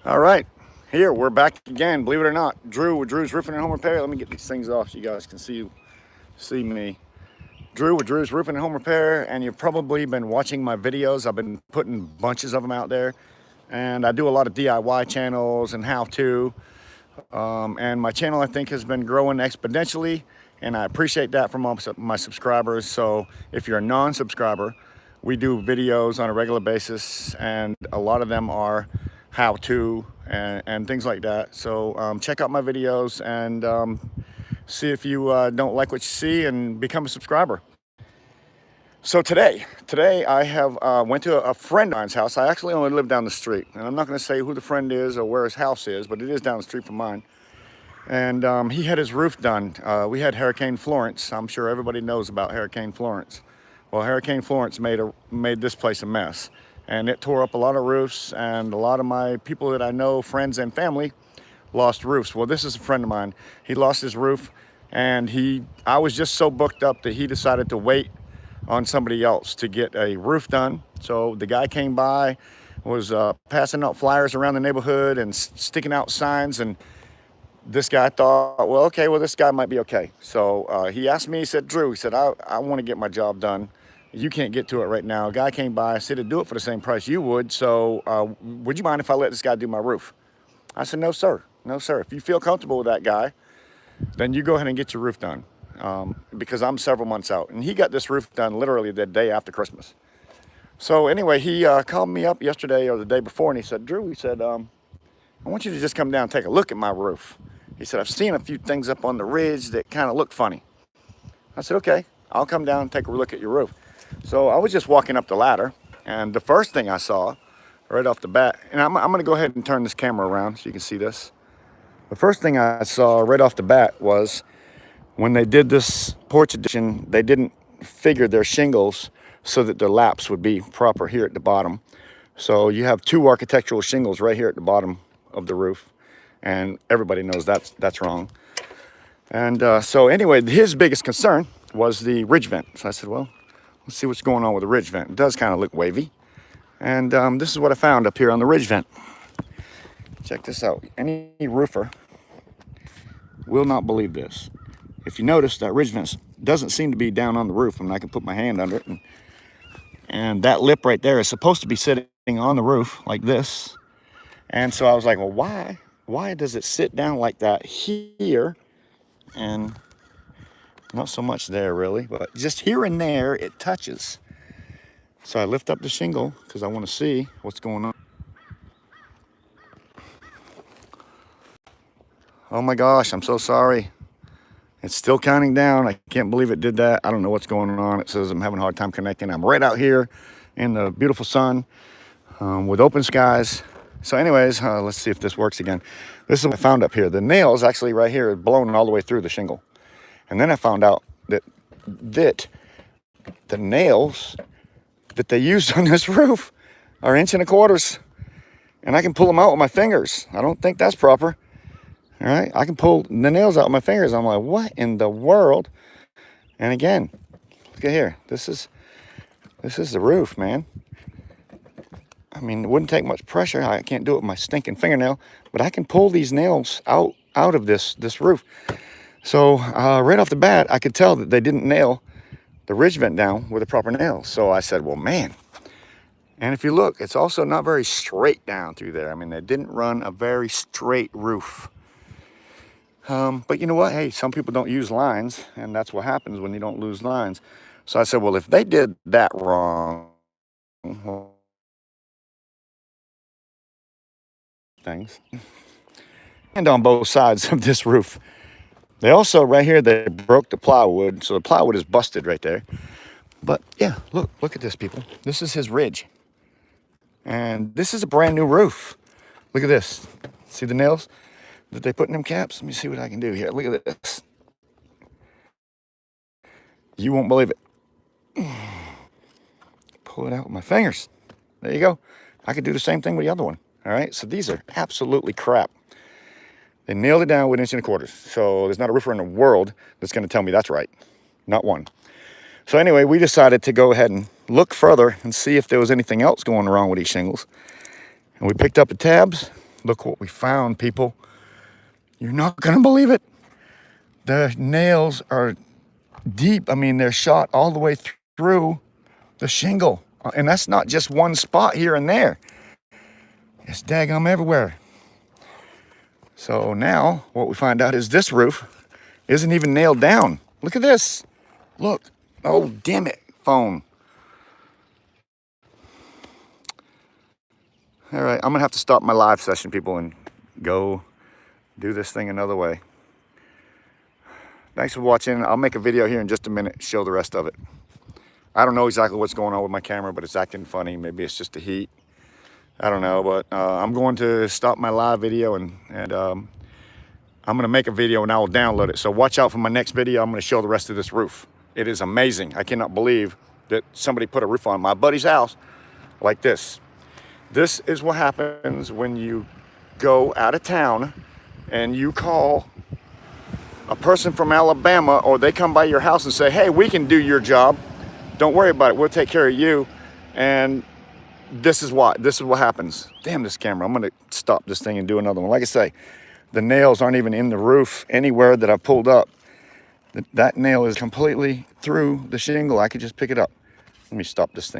All right, here we're back again. Believe it or not, Drew with Drew's Roofing and Home Repair. Let me get these things off so you guys can see me. Drew with Drew's Roofing and Home Repair, and you've probably been watching my videos. I've been putting bunches of them out there, and I do a lot of DIY channels and how-to. And my channel, I think, has been growing exponentially, and I appreciate that from all my subscribers. So if you're a non-subscriber, we do videos on a regular basis, and a lot of them are how-to and things like that. So check out my videos and see if you don't like what you see and become a subscriber. So today I have went to a friend of mine's house. I actually only live down the street, and I'm not going to say who the friend is or where his house is, but it is down the street from mine. And he had his roof done. We had Hurricane Florence. I'm sure everybody knows about Hurricane Florence. Well, Hurricane Florence made this place a mess, and it tore up a lot of roofs, and a lot of my people that I know, friends and family, lost roofs. Well, this is a friend of mine. He lost his roof, and I was just so booked up that he decided to wait on somebody else to get a roof done. So the guy came by, was passing out flyers around the neighborhood and sticking out signs, and this guy thought, well, okay, well, this guy might be okay. So he asked me, he said, Drew, he said, I want to get my job done. You can't get to it right now. A guy came by, said to do it for the same price you would. So would you mind if I let this guy do my roof? I said, no, sir. No, sir. If you feel comfortable with that guy, then you go ahead and get your roof done, because I'm several months out. And he got this roof done literally the day after Christmas. So anyway, he called me up yesterday or the day before, and he said, Drew, he said, I want you to just come down and take a look at my roof. He said, I've seen a few things up on the ridge that kind of look funny. I said, okay, I'll come down and take a look at your roof. So I was just walking up the ladder, and the first thing I saw right off the bat, and I'm going to go ahead and turn this camera around so you can see this. The first thing I saw right off the bat was when they did this porch addition, they didn't figure their shingles so that their laps would be proper here at the bottom. So you have two architectural shingles right here at the bottom of the roof, and everybody knows that's wrong. And so anyway, his biggest concern was the ridge vent. So I said, well, let's see what's going on with the ridge vent. It does kind of look wavy. And this is what I found up here on the ridge vent. Check this out. Any roofer will not believe this. If you notice, that ridge vent doesn't seem to be down on the roof. I mean, I can put my hand under it, and that lip right there is supposed to be sitting on the roof like this. And so I was like, well, why does it sit down like that here and not so much there really, but just here and there it touches. So I lift up the shingle because I want to see what's going on. Oh my gosh, I'm so sorry. It's still counting down. I can't believe it did that. I don't know what's going on. It says I'm having a hard time connecting. I'm right out here in the beautiful sun with open skies. So anyways, let's see if this works again. This is what I found up here. The nails actually right here are blown all the way through the shingle. And then I found out that the nails that they used on this roof are 1.25 inches. And I can pull them out with my fingers. I don't think that's proper. All right, I can pull the nails out with my fingers. I'm like, what in the world? And again, look at here. This is the roof, man. I mean, it wouldn't take much pressure. I can't do it with my stinking fingernail, but I can pull these nails out of this roof. So right off the bat, I could tell that they didn't nail the ridge vent down with the proper nails. So I said, well, man. And if you look, it's also not very straight down through there. I mean, they didn't run a very straight roof. But you know what? Hey, some people don't use lines, and that's what happens when you don't lose lines. So I said, well, if they did that wrong, well, things. And on both sides of this roof. They also, right here, they broke the plywood, so the plywood is busted right there. But yeah, look at this, people. This is his ridge. And this is a brand new roof. Look at this. See the nails that they put in them caps? Let me see what I can do here. Look at this. You won't believe it. Pull it out with my fingers. There you go. I could do the same thing with the other one. All right, so these are absolutely crap. They nailed it down with 1.25 inches. So there's not a roofer in the world that's going to tell me that's right. Not one. So anyway, we decided to go ahead and look further and see if there was anything else going wrong with these shingles. And we picked up the tabs, Look what we found, people. You're not gonna believe it. The nails are deep. I mean, they're shot all the way through the shingle. And that's not just one spot here and there. It's daggum everywhere. So now what we find out is this roof isn't even nailed down. Look at this. Look. Oh, damn it, phone. All right, I'm gonna have to stop my live session, people, and go do this thing another way. Thanks for watching. I'll make a video here in just a minute, show the rest of it. I don't know exactly what's going on with my camera, but it's acting funny. Maybe it's just the heat. I don't know, but I'm going to stop my live video and I'm gonna make a video and I will download it. So watch out for my next video. I'm gonna show the rest of this roof. It is amazing. I cannot believe that somebody put a roof on my buddy's house like this. This is what happens when you go out of town and you call a person from Alabama, or they come by your house and say, hey, we can do your job. Don't worry about it. We'll take care of you. And this is what happens. Damn this camera. I'm gonna stop this thing and do another one. Like I say, the nails aren't even in the roof anywhere that I've pulled up. That nail is completely through the shingle. I could just pick it up. Let me stop this thing.